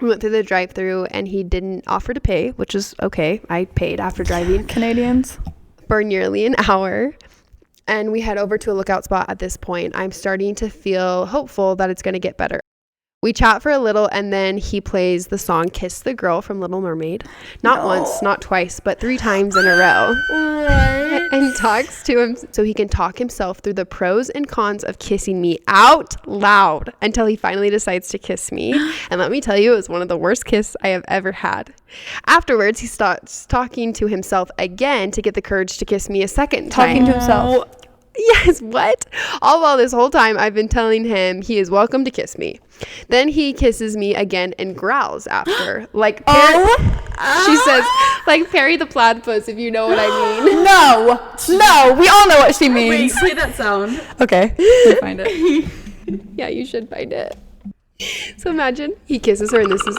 We went through the drive-thru, and he didn't offer to pay, which is okay. I paid after driving Canadians. for nearly an hour. And we head over to a lookout spot at this point. I'm starting to feel hopeful that it's going to get better. We chat for a little, and then he plays the song Kiss the Girl from Little Mermaid. Not once, not twice, but 3 times in a row. And talks to him so he can talk himself through the pros and cons of kissing me out loud until he finally decides to kiss me. And let me tell you, it was one of the worst kisses I have ever had. Afterwards, he starts talking to himself again to get the courage to kiss me a second time. Talking to himself. Yes, what? All while this whole time I've been telling him he is welcome to kiss me. Then he kisses me again and growls after. Like, she says, like Perry the Platypus, if you know what I mean. No, we all know what she means. Wait, say that sound. Okay, we'll find it. Yeah, you should find it. So imagine he kisses her and this is...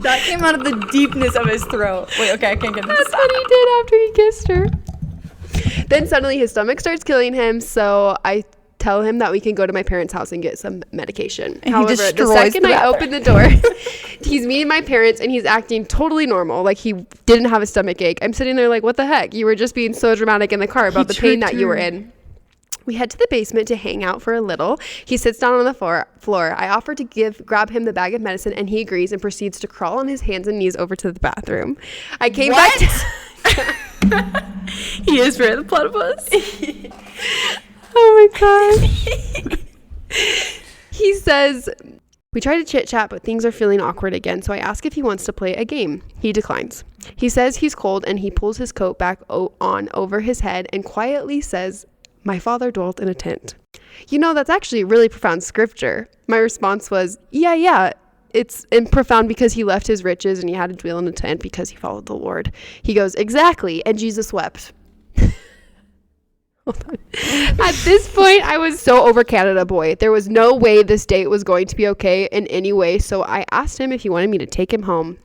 That came out of the deepness of his throat. Wait, okay, I can't get this. That's what he did after he kissed her. Then suddenly his stomach starts killing him, so I tell him that we can go to my parents' house and get some medication. And however, he the destroys second the I bathroom. open the door, he's meeting my parents and he's acting totally normal, like he didn't have a stomach ache. I'm sitting there like, what the heck? You were just being so dramatic in the car about the pain that you were in. We head to the basement to hang out for a little. He sits down on the floor. I offer to grab him the bag of medicine, and he agrees and proceeds to crawl on his hands and knees over to the bathroom. I came back to... He is Perry the Platypus. Oh my god. He says, we try to chit chat, but things are feeling awkward again, so I ask if he wants to play a game. He declines. He says he's cold, and he pulls his coat back on over his head and quietly says, My father dwelt in a tent. You know, that's actually really profound scripture. My response was, yeah, it's profound because he left his riches and he had to dwell in a tent because he followed the Lord. He goes, exactly. And Jesus wept. Hold on. At this point, I was so over Canada Boy. There was no way this date was going to be okay in any way. So I asked him if he wanted me to take him home.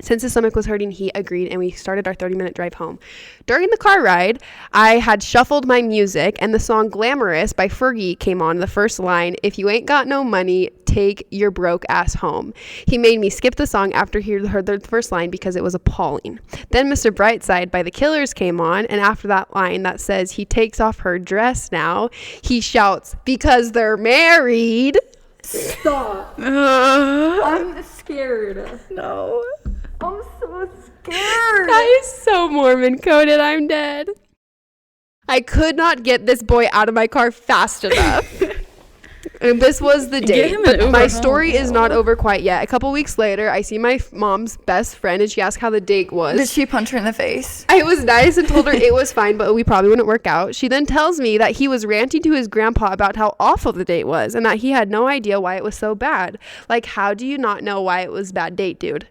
Since his stomach was hurting, he agreed, and we started our 30-minute drive home. During the car ride, I had shuffled my music, and the song Glamorous by Fergie came on. The first line, if you ain't got no money, take your broke ass home. He made me skip the song after he heard the first line because it was appalling. Then Mr. Brightside by the Killers came on, and after that line that says he takes off her dress now, he shouts, because they're married. Stop. I'm scared. No. I'm so scared. That is so Mormon coded. I'm dead. I could not get this boy out of my car fast enough. And this was the date. But my story is not over quite yet. A couple weeks later, I see my mom's best friend and she asked how the date was. Did she punch her in the face? I was nice and told her it was fine, but we probably wouldn't work out. She then tells me that he was ranting to his grandpa about how awful the date was and that he had no idea why it was so bad. Like, how do you not know why it was a bad date, dude?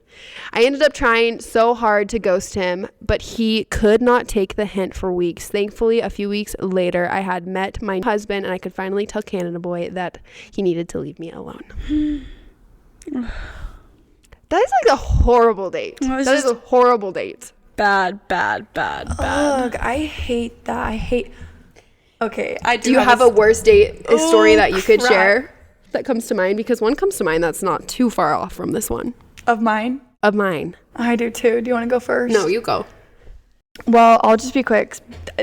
I ended up trying so hard to ghost him, but he could not take the hint for weeks. Thankfully, a few weeks later, I had met my husband and I could finally tell Canada Boy that he needed to leave me alone. That is like a horrible date. That is a horrible date. Bad. Ugh, I hate that. Okay, I do. Do you have a worst date story that you could crap. share that comes to mind? Because one comes to mind that's not too far off from this one. Of mine? Of mine. I do too. Do you want to go first? No, you go. Well, I'll just be quick.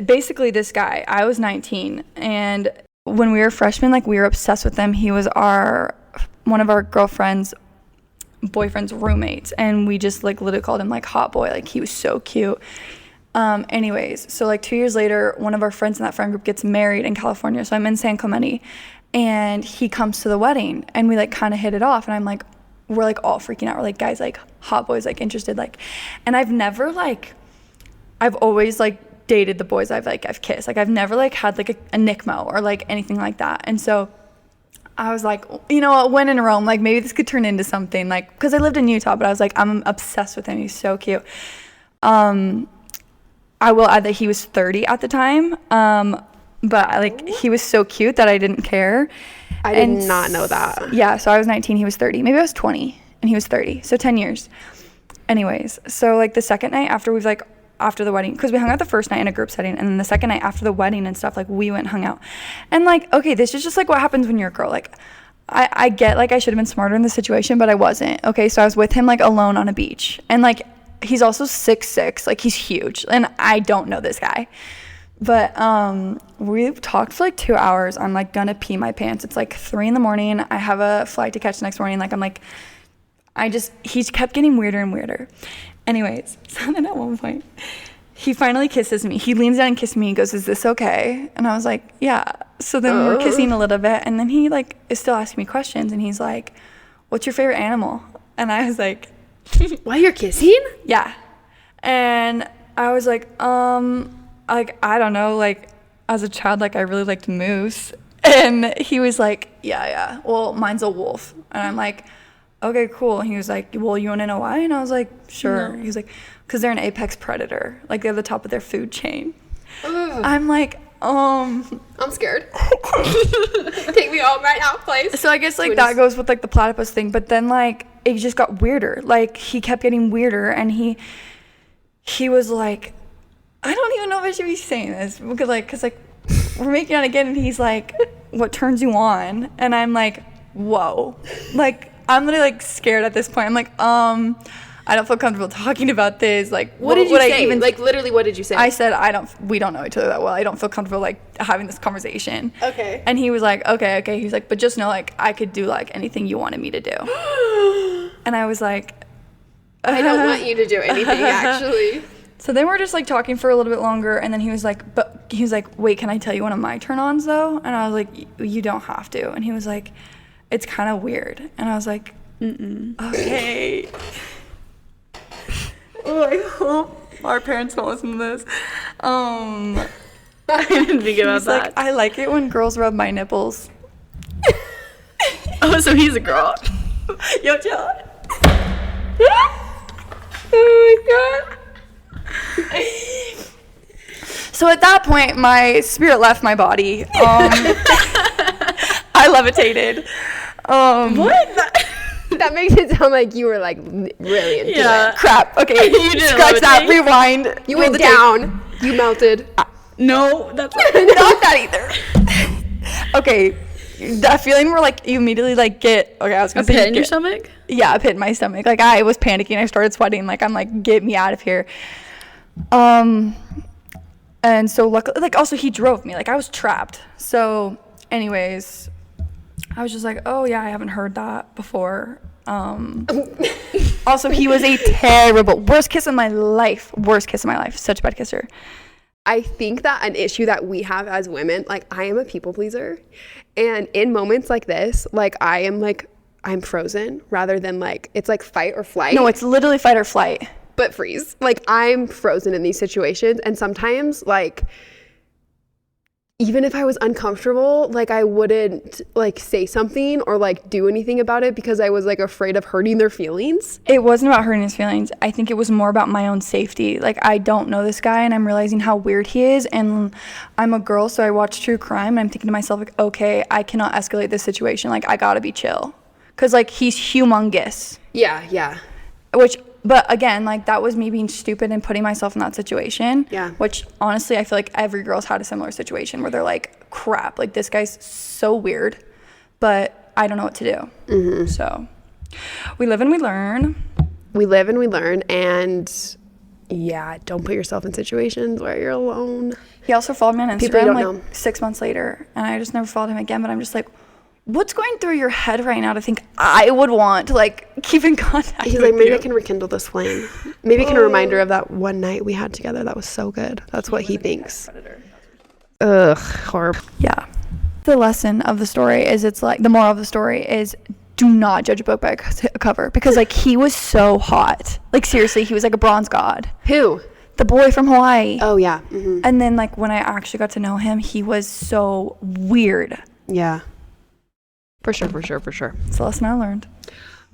Basically, this guy, I was 19, and when we were freshmen, like, we were obsessed with him. He was one of our girlfriend's boyfriend's roommates, and we just, like, literally called him, like, hot boy. Like, he was so cute. Anyways, so, like, 2 years later, one of our friends in that friend group gets married in California, so I'm in San Clemente, and he comes to the wedding, and we, like, kind of hit it off, and I'm like, we're, like, all freaking out. We're like, guys, like, hot boys, like, interested, like, and I've always, like, dated the boys I've kissed. Like, I've never, like, had, like, a NICMO or, like, anything like that. And so I was like, you know what, when in Rome, like, maybe this could turn into something, like, because I lived in Utah, but I was like, I'm obsessed with him. He's so cute. I will add that he was 30 at the time, but, like, he was so cute that I didn't care. I did not know that. Yeah, so I was 19, he was 30. Maybe I was 20, and he was 30. So 10 years. Anyways, so, like, the second night after after the wedding, because we hung out the first night in a group setting, and then the second night after the wedding and stuff, like, we went and hung out. And, like, okay, this is just, like, what happens when you're a girl. Like, I get, like, I should have been smarter in the situation, but I wasn't. Okay, so I was with him, like, alone on a beach. And, like, he's also 6'6", like, he's huge. And I don't know this guy. But we talked for, like, 2 hours. I'm, like, gonna pee my pants. It's, like, 3 a.m. I have a flight to catch the next morning. Like, I'm, like, he kept getting weirder and weirder. Anyways, so then at one point, he finally kisses me. He leans down and kisses me and goes, is this okay? And I was like, yeah. So then we're kissing a little bit, and then he, like, is still asking me questions, and he's like, what's your favorite animal? And I was like, While you're kissing? yeah. And I was like, like, I don't know, like, as a child, like, I really liked moose. And he was like, yeah, well, mine's a wolf. And I'm like, okay, cool. And he was like, well, you want to know why? And I was like, sure. No. He was like, because they're an apex predator. Like, they're the top of their food chain. Ugh. I'm like, I'm scared. Take me home right now, please. So I guess, like, that goes with, like, the platypus thing. But then, like, it just got weirder. Like, he kept getting weirder. And he was like, I don't even know if I should be saying this. Because we're making out again. And he's like, what turns you on? And I'm like, whoa. Like, I'm literally, like, scared at this point. I'm like, I don't feel comfortable talking about this. Like, what did you say? Like, literally, what did you say? I said, we don't know each other that well. I don't feel comfortable, like, having this conversation. Okay. And he was like, okay. He's like, but just know, like, I could do, like, anything you wanted me to do. And I was like, I don't want you to do anything, actually. So then we're just, like, talking for a little bit longer, and then he was like, wait, can I tell you one of my turn-ons, though? And I was like, you don't have to. And he was like, it's kind of weird. And I was like, okay. Oh, I hope our parents don't listen to this. I didn't think about He's that. like, I like it when girls rub my nipples. Oh, so he's a girl. Yo, chill. Oh my god. So at that point, my spirit left my body. I levitated. What? That makes it sound like you were like really into it. Crap. Okay. You didn't Scratch that. levitate. Rewind. You Roll went the tape. down. You melted. No, that's Not that either. Okay. That feeling where like you immediately like get I was a gonna say pit in your get- stomach. Yeah, a pit in my stomach. Like I was panicking. I started sweating. Like I'm like, get me out of here. And so luckily, like also he drove me. Like I was trapped. So, anyways, I was just like, oh yeah, I haven't heard that before. Also, he was a terrible, worst kiss of my life. Such a bad kisser. I think that an issue that we have as women, like I am a people pleaser, and in moments like this, like I'm frozen rather than like it's like fight or flight. No, it's literally fight or flight. But freeze. Like I'm frozen in these situations, and sometimes like even if I was uncomfortable, like I wouldn't like say something or like do anything about it because I was like afraid of hurting their feelings. It wasn't about hurting his feelings. I think it was more about my own safety. Like, I don't know this guy, and I'm realizing how weird he is. And I'm a girl, so I watch true crime, and I'm thinking to myself, like, okay, I cannot escalate this situation. Like, I gotta be chill. Because, like, he's humongous. Yeah. But again, like, that was me being stupid and putting myself in that situation. Yeah. Which, honestly, I feel like every girl's had a similar situation where they're like, crap, like, this guy's so weird, but I don't know what to do. Mm-hmm. So, we live and we learn. We live and we learn, and yeah, don't put yourself in situations where you're alone. He also followed me on People you Instagram, don't like, know. 6 months later, and I just never followed him again, but I'm just like, what's going through your head right now to think I would want to, like, keep in contact He's with like, maybe you? I can rekindle this flame. Maybe I can a reminder of that one night we had together. That was so good. That's what he thinks. Ugh, horrible. Yeah. The lesson of the story is it's like, the moral of the story is do not judge a book by a cover, because, like, he was so hot. Like, seriously, he was like a bronze god. Who? The boy from Hawaii. Oh, yeah. Mm-hmm. And then, like, when I actually got to know him, he was so weird. Yeah. For sure. It's the lesson I learned.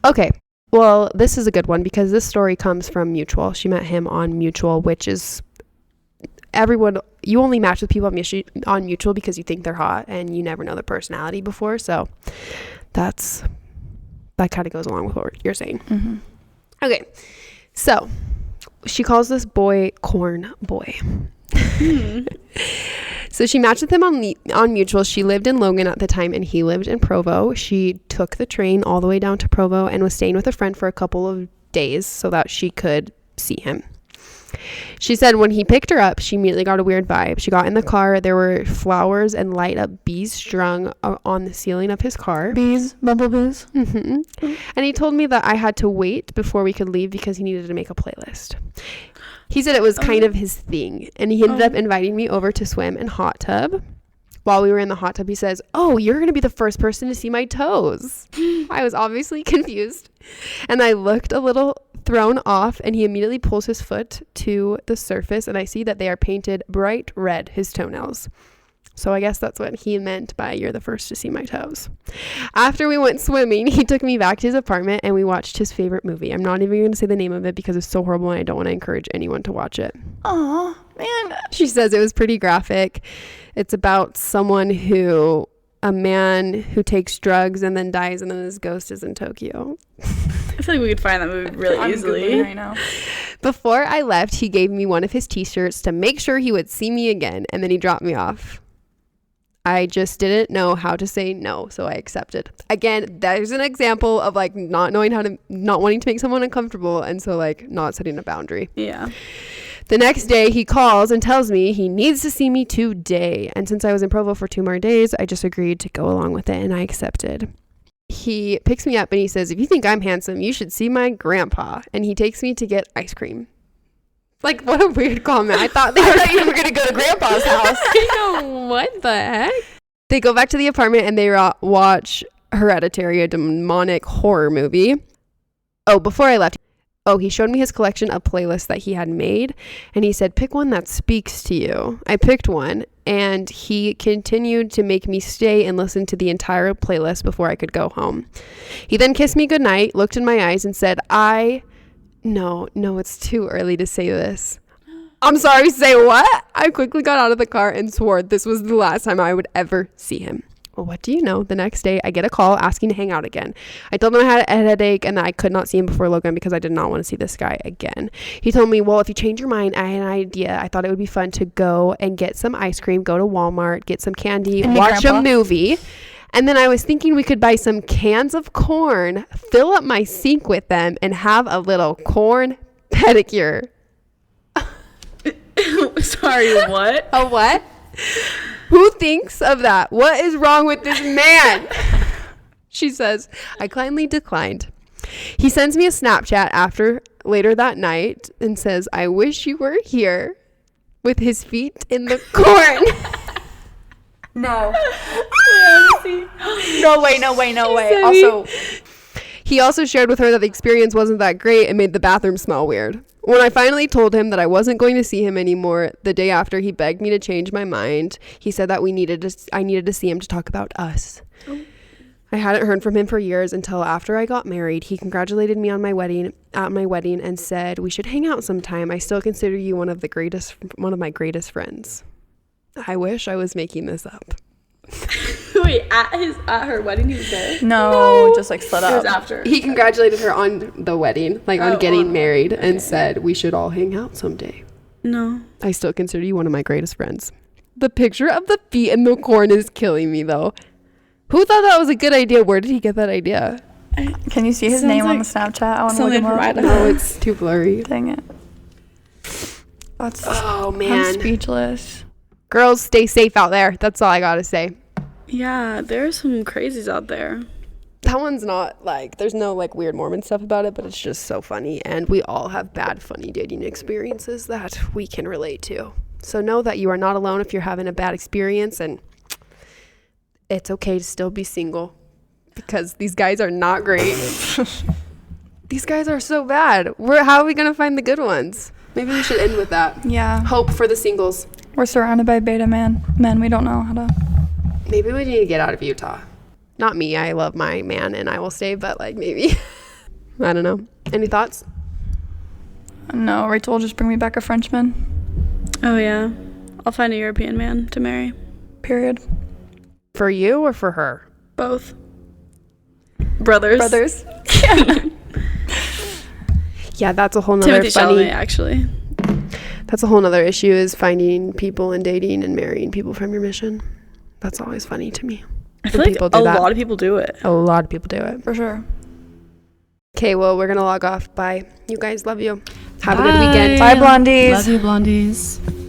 Okay. Well, this is a good one because this story comes from Mutual. She met him on Mutual, which is you only match with people on Mutual because you think they're hot and you never know their personality before. So that kind of goes along with what you're saying. Mm-hmm. Okay. So she calls this boy Corn Boy. So she matched with him on Mutual. She lived in Logan at the time and he lived in Provo. She took the train all the way down to Provo and was staying with a friend for a couple of days so that she could see him. She said when he picked her up, she immediately got a weird vibe. She got in the car. There were flowers and light up bees strung on the ceiling of his car. Bees, bumblebees. Mm-hmm. And he told me that I had to wait before we could leave because he needed to make a playlist. He said it was kind of his thing, and he ended up inviting me over to swim in hot tub. While we were in the hot tub, he says, "Oh, you're going to be the first person to see my toes." I was obviously confused, and I looked a little thrown off, and he immediately pulls his foot to the surface, and I see that they are painted bright red, his toenails. So I guess that's what he meant by "you're the first to see my toes." After we went swimming, he took me back to his apartment and we watched his favorite movie. I'm not even going to say the name of it because it's so horrible and I don't want to encourage anyone to watch it. Aw, man. She says it was pretty graphic. It's about a man who takes drugs and then dies and then his ghost is in Tokyo. I feel like we could find that movie really I'm easily. Googling right now. Before I left, he gave me one of his t-shirts to make sure he would see me again, and then he dropped me off. I just didn't know how to say no, so I accepted. Again, there's an example of like not wanting to make someone uncomfortable, and so like not setting a boundary. Yeah. The next day he calls and tells me he needs to see me today, and since I was in Provo for 2 more days, I just agreed to go along with it, and I accepted. He picks me up and he says, "If you think I'm handsome, you should see my grandpa," and he takes me to get ice cream. Like, what a weird comment. I thought you were going to go to Grandpa's house. I know, what the heck? They go back to the apartment and they watch Hereditary, a demonic horror movie. Oh, before I left, he showed me his collection of playlists that he had made. And he said, "Pick one that speaks to you." I picked one. and he continued to make me stay and listen to the entire playlist before I could go home. He then kissed me goodnight, looked in my eyes, and said, No, it's too early to say this. I'm sorry, say what? I quickly got out of the car and swore this was the last time I would ever see him. Well, what do you know? The next day, I get a call asking to hang out again. I told him I had a headache and that I could not see him before Logan because I did not want to see this guy again. He told me, well, if you change your mind, I had an idea. I thought it would be fun to go and get some ice cream, go to Walmart, get some candy, And watch Grandpa. a movie. And then I was thinking we could buy some cans of corn, fill up my sink with them, and have a little corn pedicure. Sorry, what? A what? Who thinks of that? What is wrong with this man? She says, I kindly declined. He sends me a Snapchat later that night and says, I wish you were here, with his feet in the corn. No. No way. Also, He also shared with her that the experience wasn't that great and made the bathroom smell weird. When I finally told him that I wasn't going to see him anymore, the day after, he begged me to change my mind. He said that I needed to see him to talk about us. Oh. I hadn't heard from him for years until after I got married. He congratulated me on my wedding and said we should hang out sometime. I still consider you one of my greatest friends. I wish I was making this up. Wait, at her wedding he was there? no, just like split It was up. after. He congratulated her on the wedding, on getting married, and said we should all hang out someday. No. I still consider you one of my greatest friends. The picture of the feet in the corn is killing me, though. Who thought that was a good idea? Where did he get that idea? Can you see his Sounds name on the like Snapchat? I want to look something him up. from Idaho. No, it's too blurry. Dang it. That's. Oh, I'm man. speechless. Girls, stay safe out there. That's all I gotta say. Yeah, there are some crazies out there. That one's not there's no weird Mormon stuff about it, but it's just so funny. And we all have bad, funny dating experiences that we can relate to. So know that you are not alone if you're having a bad experience, and it's okay to still be single because these guys are not great. These guys are so bad. How are we going to find the good ones? Maybe we should end with that. Yeah. Hope for the singles. We're surrounded by beta men. We don't know how to. Maybe we need to get out of Utah. Not me. I love my man and I will stay, but maybe. I don't know. Any thoughts? No, Rachel will just bring me back a Frenchman. Oh, yeah. I'll find a European man to marry. Period. For you or for her? Both. Brothers. Yeah, that's a whole nother Timothy funny. Chalamet, actually. That's a whole nother issue, is finding people and dating and marrying people from your mission. That's always funny to me. I feel When like people a do that. lot of people do it. A lot of people do it. For sure. Okay, well, we're gonna log off. Bye. You guys, love you. Have a good weekend. Bye, blondies. Love you, blondies.